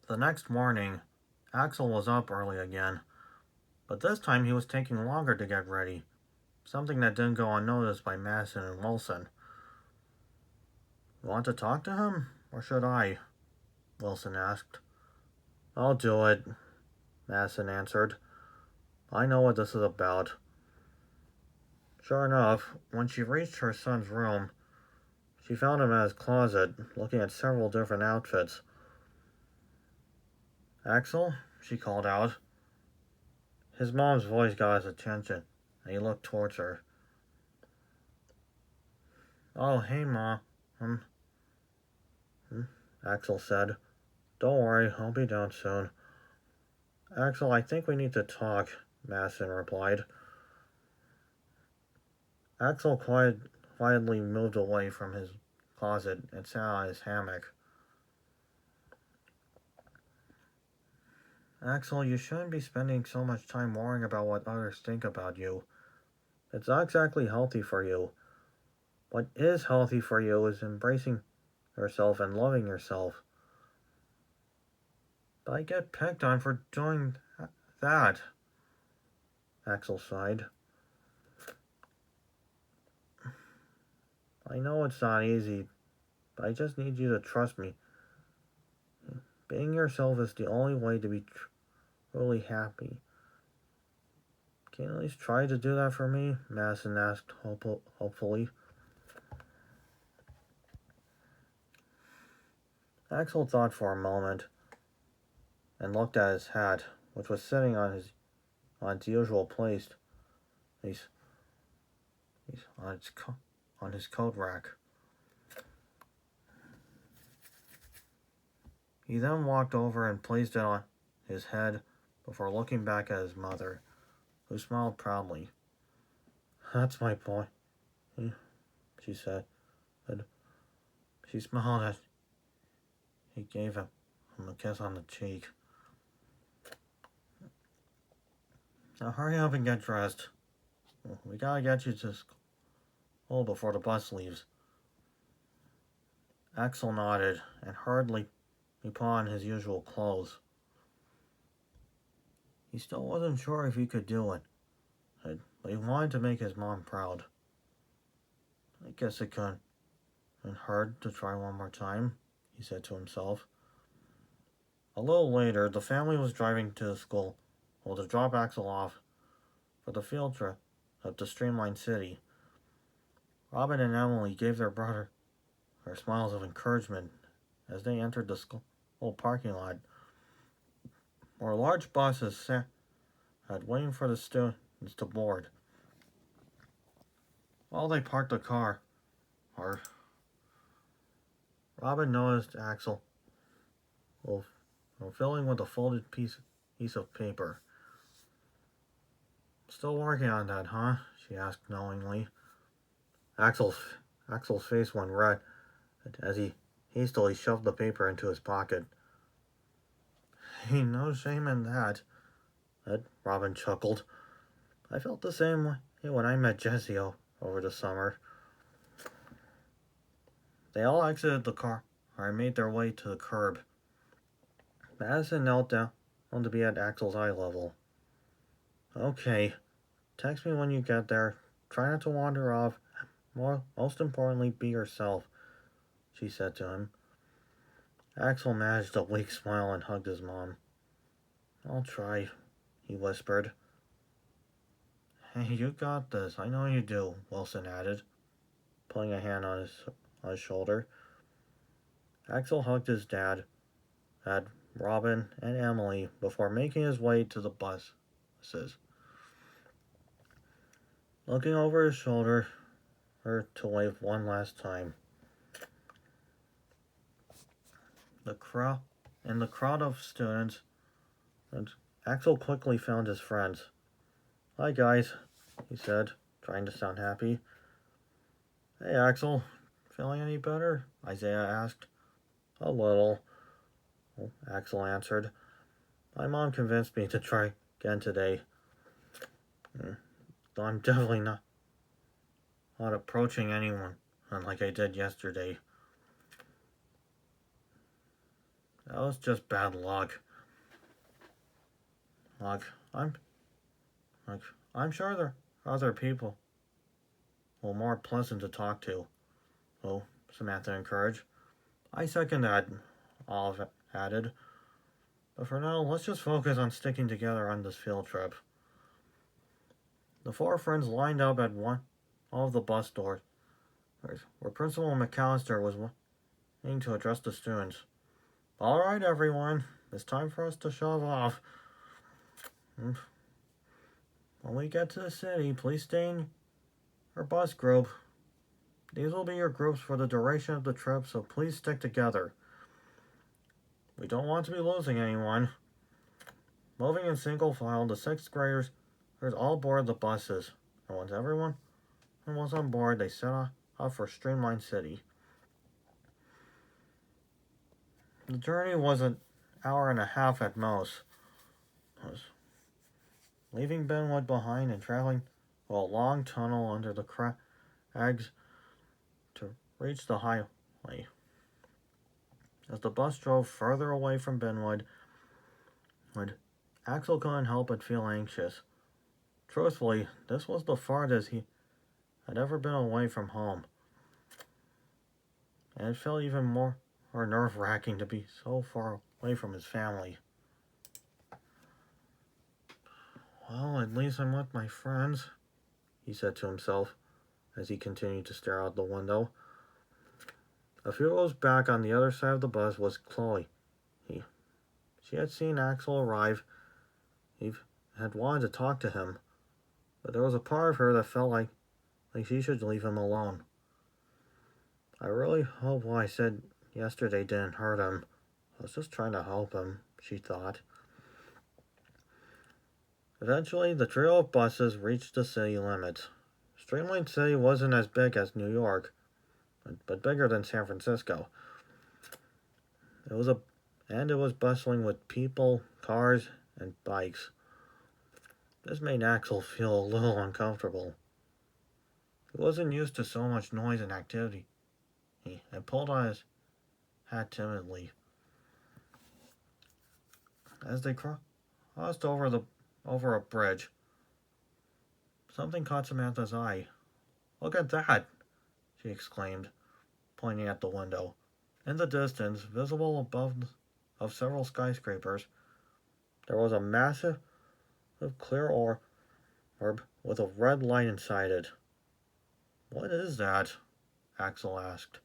The next morning, Axel was up early again, but this time he was taking longer to get ready, something that didn't go unnoticed by Madison and Wilson. You want to talk to him, or should I? Wilson asked. I'll do it, Madison answered. I know what this is about. Sure enough, when she reached her son's room, she found him at his closet, looking at several different outfits. Axel? She called out. His mom's voice got his attention, and he looked towards her. Oh, hey, Ma. Um, Axel said. Don't worry, I'll be down soon. Axel, I think we need to talk, Madison replied. Axel quietly moved away from his closet and sat on his hammock. Axel, you shouldn't be spending so much time worrying about what others think about you. It's not exactly healthy for you. What is healthy for you is embracing yourself and loving yourself. But I get picked on for doing that, Axel sighed. I know it's not easy, but I just need you to trust me. Being yourself is the only way to be truly happy. Can you at least try to do that for me? Madison asked hopefully. Axel thought for a moment and looked at his hat, which was sitting on its usual place. He's on his coat rack. He then walked over and placed it on his head before looking back at his mother, who smiled proudly. That's my boy, she said. She smiled as he gave him a kiss on the cheek. Now hurry up and get dressed. We gotta get you to school before the bus leaves. Axel nodded and hurriedly put on his usual clothes. He still wasn't sure if he could do it, but he wanted to make his mom proud. I guess it couldn't hurt to try one more time, he said to himself. A little later, the family was driving to the school to drop Axel off for the field trip up to Streamline City. Robin and Emily gave their brother smiles of encouragement as they entered the school parking lot, where large buses sat waiting for the students to board. While they parked the car, Robin noticed Axel filling with a folded piece of paper. Still working on that, huh? She asked knowingly. Axel's face went red as he hastily shoved the paper into his pocket. Ain't no shame in that, Robin chuckled. I felt the same way when I met Jessie over the summer. They all exited the car and made their way to the curb. Madison knelt down to be at Axel's eye level. Okay, text me when you get there. Try not to wander off. Most importantly, be yourself, she said to him. Axel managed a weak smile and hugged his mom. I'll try, he whispered. Hey, you got this. I know you do, Wilson added, putting a hand on his shoulder. Axel hugged his dad, Robin, and Emily before making his way to the buses. Looking over his shoulder to wave one last time. In the crowd of students, Axel quickly found his friends. Hi guys, he said, trying to sound happy. Hey Axel, feeling any better? Isaiah asked. A little, Axel answered. My mom convinced me to try again today. Though I'm definitely not approaching anyone like I did yesterday. That was just bad luck. Look, look, I'm sure there are other people who are more pleasant to talk to. Oh, Samantha encouraged. I second that, Olive added. But for now, let's just focus on sticking together on this field trip. The four friends lined up at one of the bus doors, where Principal McAllister was waiting to address the students. All right, everyone, it's time for us to shove off. When we get to the city, please stay in your bus group. These will be your groups for the duration of the trip, so please stick together. We don't want to be losing anyone. Moving in single file, the sixth graders all boarded the buses, and once everyone was on board, they set off for Streamline City. The journey was an hour and a half at most. Leaving Benwood behind and traveling a long tunnel under the crags to reach the highway. As the bus drove further away from Benwood, Axel couldn't help but feel anxious. Truthfully, this was the farthest he had ever been away from home, and it felt even more nerve-wracking to be so far away from his family. Well, at least I'm with my friends, he said to himself as he continued to stare out the window. A few rows back on the other side of the bus was Chloe. She had seen Axel arrive. He had wanted to talk to him, but there was a part of her that felt like she should leave him alone. I really hope what I said yesterday didn't hurt him. I was just trying to help him, she thought. Eventually, the trio of buses reached the city limits. Streamline City wasn't as big as New York, but bigger than San Francisco. It was bustling with people, cars, and bikes. This made Axel feel a little uncomfortable. He wasn't used to so much noise and activity. He pulled on his hat timidly. As they crossed over a bridge, something caught Samantha's eye. Look at that, she exclaimed, pointing at the window. In the distance, visible above of several skyscrapers, there was a massive, clear orb with a red light inside it. What is that? Axel asked.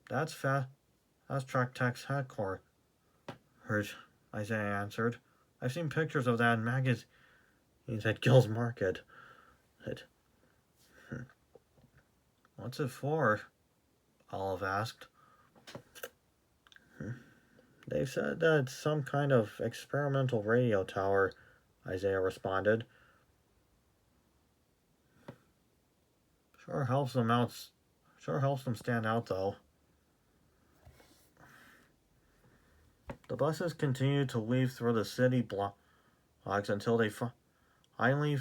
That's Fast Track Tech's headquarters, Isaiah answered. I've seen pictures of that in magazines at Gill's Market. What's it for? Olive asked. They said that it's some kind of experimental radio tower, Isaiah responded. Sure helps them stand out, though. The buses continued to weave through the city blocks until they finally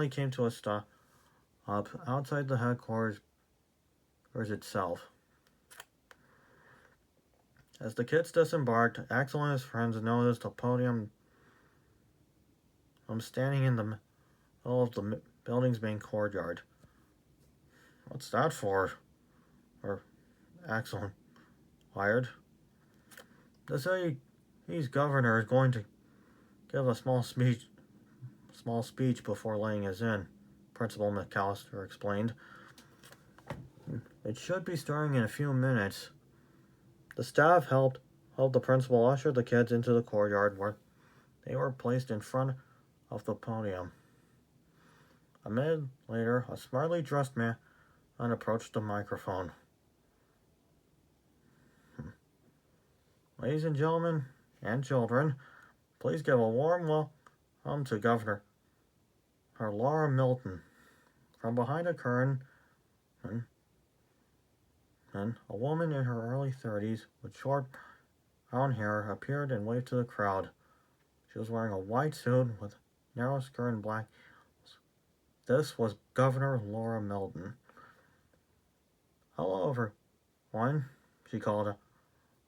came to a stop outside the headquarters itself. As the kids disembarked, Axel and his friends noticed a podium standing in the middle of the building's main courtyard. What's that for? Axel inquired. The city's governor is going to give a small speech before laying us in, Principal McAllister explained. It should be starting in a few minutes. The staff helped the principal usher the kids into the courtyard where they were placed in front of the podium. A minute later, a smartly dressed man approached the microphone. Ladies and gentlemen and children, please give a warm welcome to Governor Laura Milton. From behind a curtain, and a woman in her early 30s with short brown hair appeared and waved to the crowd. She was wearing a white suit with narrow skirt and black heels. This was Governor Laura Milton. Hello, everyone. she called out.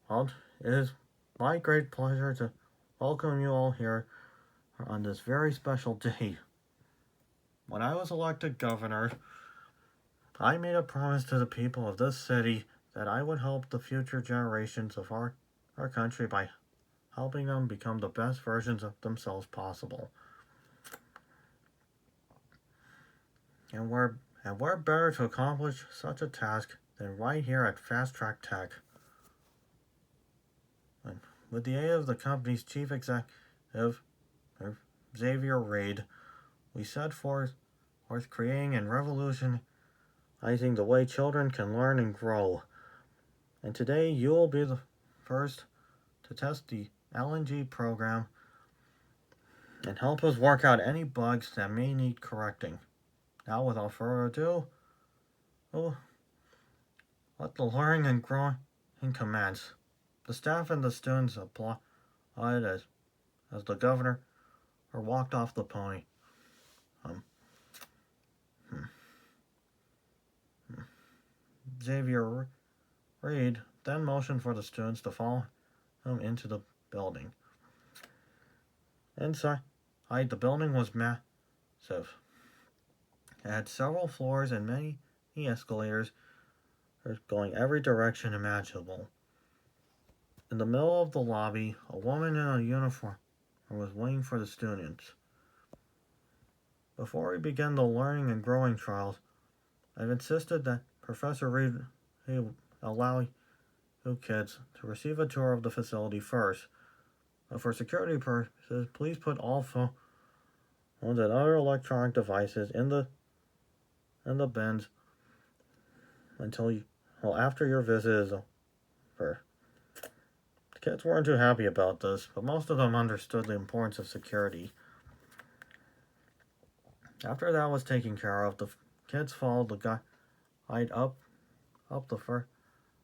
Well, it is my great pleasure to welcome you all here on this very special day. When I was elected governor, I made a promise to the people of this city that I would help the future generations of our country by helping them become the best versions of themselves possible. And we're better to accomplish such a task than right here at Fast Track Tech. And with the aid of the company's chief executive, Xavier Reid, we set forth creating and revolutionizing the way children can learn and grow. And today you will be the first to test the LNG program and help us work out any bugs that may need correcting. Now, without further ado, let the learning and growing commence. The staff and the students applauded as the governor walked off the pony. Xavier Reid then motioned for the students to follow him into the building. Inside, the building was massive. It had several floors and many escalators going every direction imaginable. In the middle of the lobby, a woman in a uniform was waiting for the students. Before we began the learning and growing trials, I've insisted that Professor Reid allow you kids to receive a tour of the facility first. But for security purposes, please put all phones and other electronic devices in the bins after your visit is over. The kids weren't too happy about this, but most of them understood the importance of security. After that was taken care of, the kids followed the guide up the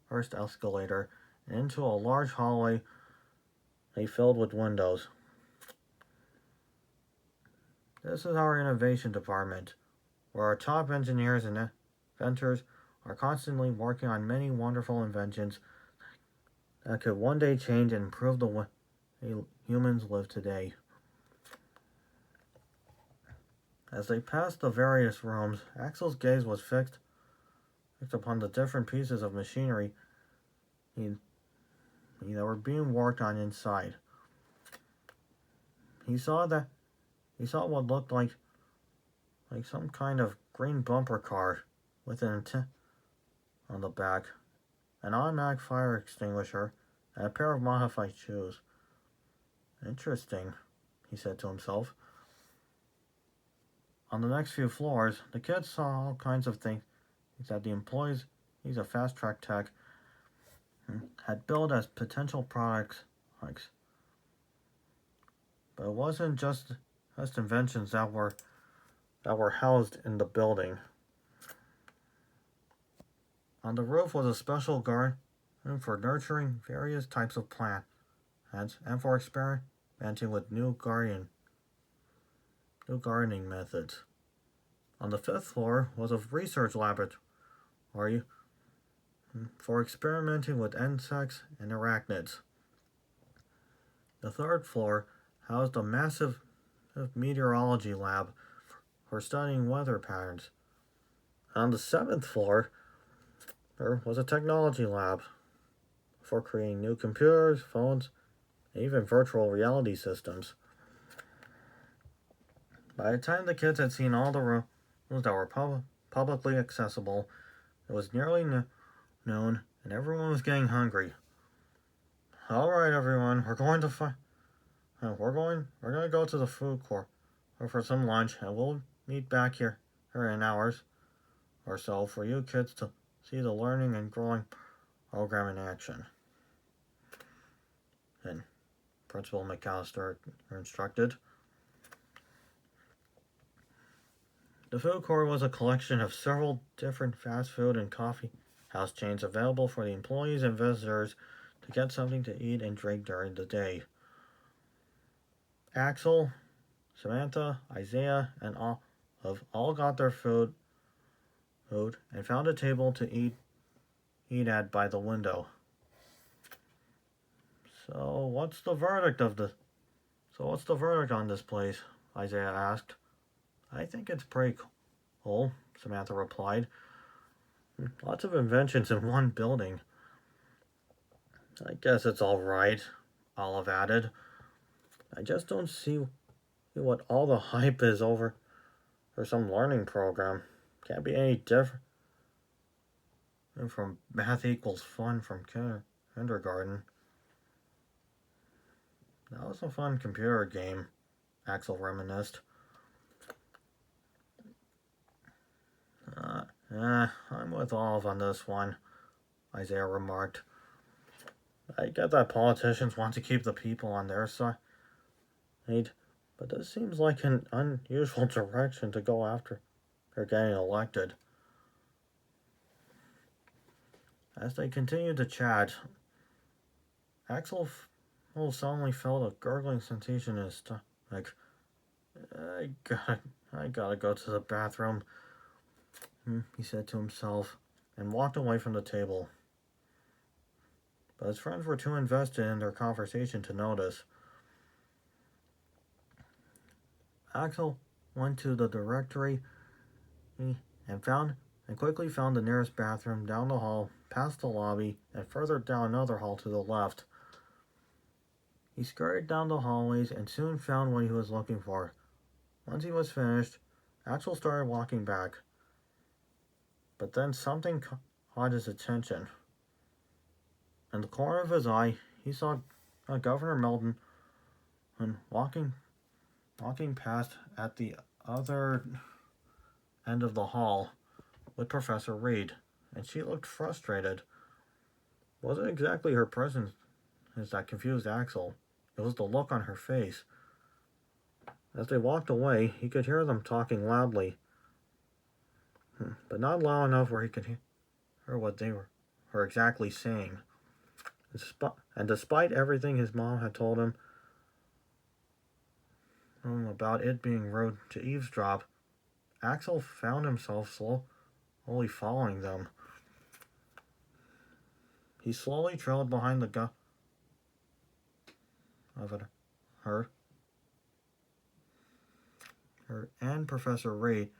first escalator and into a large hallway filled with windows. This is our innovation department, where our top engineers and inventors are constantly working on many wonderful inventions that could one day change and improve the way humans live today. As they passed the various rooms, Axel's gaze was fixed upon the different pieces of machinery that were being worked on inside. He saw what looked like some kind of green bumper car with an antenna on the back, an automatic fire extinguisher, and a pair of modified shoes. Interesting, he said to himself. On the next few floors, the kids saw all kinds of things that the employees of Fast Track Tech had built as potential products. But it wasn't just inventions that were housed in the building. On the roof was a special garden for nurturing various types of plants and for experimenting with new gardening methods. On the 5th floor was a research laboratory for experimenting with insects and arachnids. The 3rd floor housed a massive meteorology lab for studying weather patterns. On the 7th floor, there was a technology lab for creating new computers, phones, and even virtual reality systems. By the time the kids had seen all the rooms that were publicly accessible, it was nearly noon, and everyone was getting hungry. All right, everyone, we're going to go to the food court for some lunch, and we'll meet back here in an hour or so for you kids to see the learning and growing program in action. And Principal McAllister instructed. The food court was a collection of several different fast food and coffee house chains available for the employees and visitors to get something to eat and drink during the day. Axel, Samantha, Isaiah, and Olive all got their food and found a table to eat at by the window. So what's the verdict of the... So what's the verdict on this place? Isaiah asked. I think it's pretty cool, Samantha replied. Lots of inventions in one building. I guess it's alright, Olive added. I just don't see what all the hype is over for some learning program. Can't be any different from math equals fun from kindergarten. That was a fun computer game, Axel reminisced. I'm with Olive on this one, Isaiah remarked. I get that politicians want to keep the people on their side, but this seems like an unusual direction to go after they're getting elected. As they continued to chat, Axel suddenly felt a gurgling sensation in his stomach. I gotta go to the bathroom, he said to himself, and walked away from the table. But his friends were too invested in their conversation to notice. Axel went to the directory and quickly found the nearest bathroom down the hall, past the lobby, and further down another hall to the left. He scurried down the hallways and soon found what he was looking for. Once he was finished, Axel started walking back. But then something caught his attention. In the corner of his eye, he saw Governor Melton walking past at the other end of the hall with Professor Reed, and she looked frustrated. It wasn't exactly her presence that confused Axel. It was the look on her face. As they walked away, he could hear them talking loudly, but not loud enough where he could hear what they were exactly saying. And despite everything his mom had told him about it being rude to eavesdrop, Axel found himself slowly following them. He slowly trailed behind the her and Professor Reed.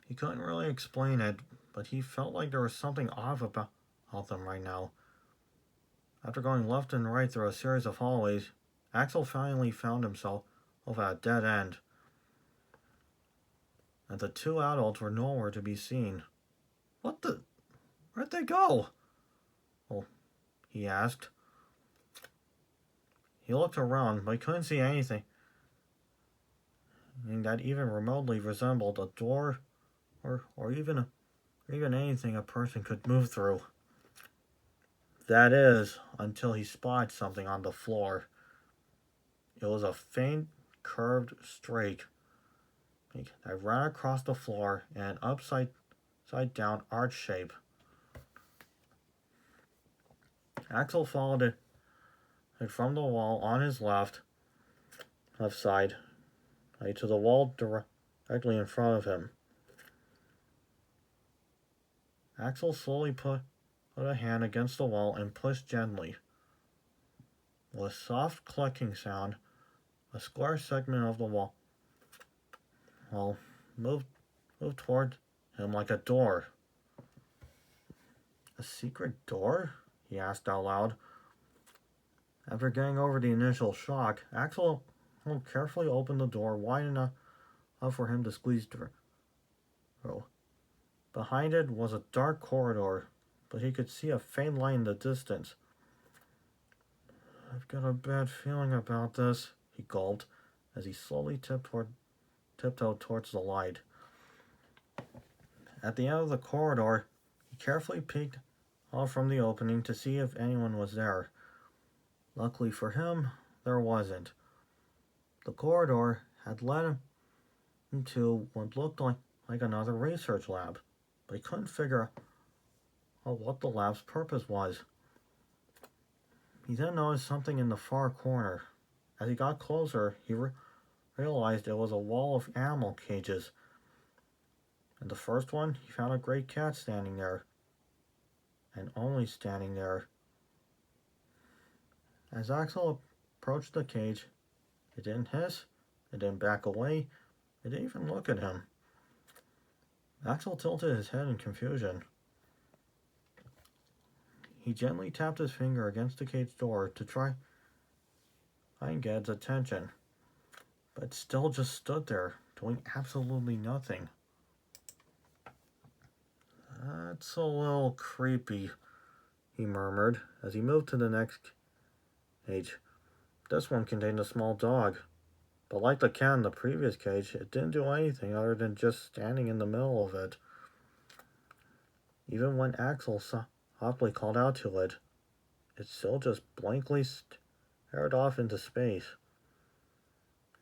He couldn't really explain it, but he felt like there was something off about them right now. After going left and right through a series of hallways, Axel finally found himself at a dead end, and the two adults were nowhere to be seen. Where'd they go? Well, he asked. He looked around, but he couldn't see anything that even remotely resembled a door or even anything a person could move through. That is, until he spotted something on the floor. It was a faint, curved streak that ran across the floor in an upside down arch shape. Axel followed it from the wall on his left side to the wall directly in front of him. Axel slowly put a hand against the wall and pushed gently. With a soft clicking sound, a square segment of the wall moved toward him like a door. A secret door? He asked out loud. After getting over the initial shock, Axel carefully opened the door wide enough for him to squeeze through. Behind it was a dark corridor, but he could see a faint light in the distance. I've got a bad feeling about this, he gulped as he slowly tiptoed towards the light. At the end of the corridor, he carefully peeked out from the opening to see if anyone was there. Luckily for him, there wasn't. The corridor had led him into what looked like another research lab, but he couldn't figure out what the lab's purpose was. He then noticed something in the far corner. As he got closer, he realized it was a wall of animal cages. In the first one, he found a great cat standing there. and only standing there. As Axel approached the cage, it didn't hiss, it didn't back away, it didn't even look at him. Axel tilted his head in confusion. He gently tapped his finger against the cage door to try and get its attention, but it still just stood there, doing absolutely nothing. That's a little creepy, he murmured as he moved to the next cage. This one contained a small dog, but like the cat in the previous cage, it didn't do anything other than just standing in the middle of it. Even when Axel softly called out to it, it still just blankly stared off into space.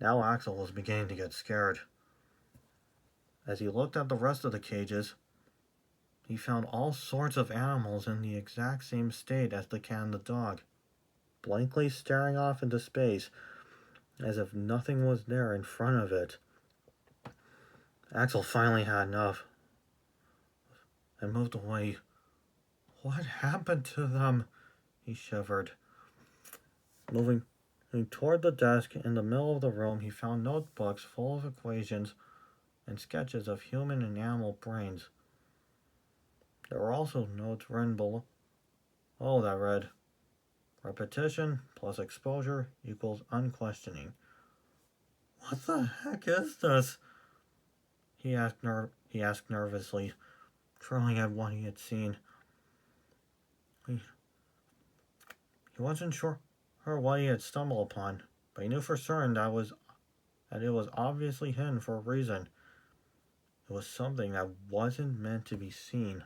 Now Axel was beginning to get scared. As he looked at the rest of the cages, he found all sorts of animals in the exact same state as the cat and the dog, blankly staring off into space as if nothing was there in front of it. Axel finally had enough and moved away. What happened to them? He shivered. Moving toward the desk in the middle of the room, he found notebooks full of equations and sketches of human and animal brains. There were also notes written below that read, repetition plus exposure equals unquestioning. What the heck is this? He asked nervously, trembling at what he had seen. He wasn't sure what he had stumbled upon, but he knew for certain that it was obviously hidden for a reason. It was something that wasn't meant to be seen.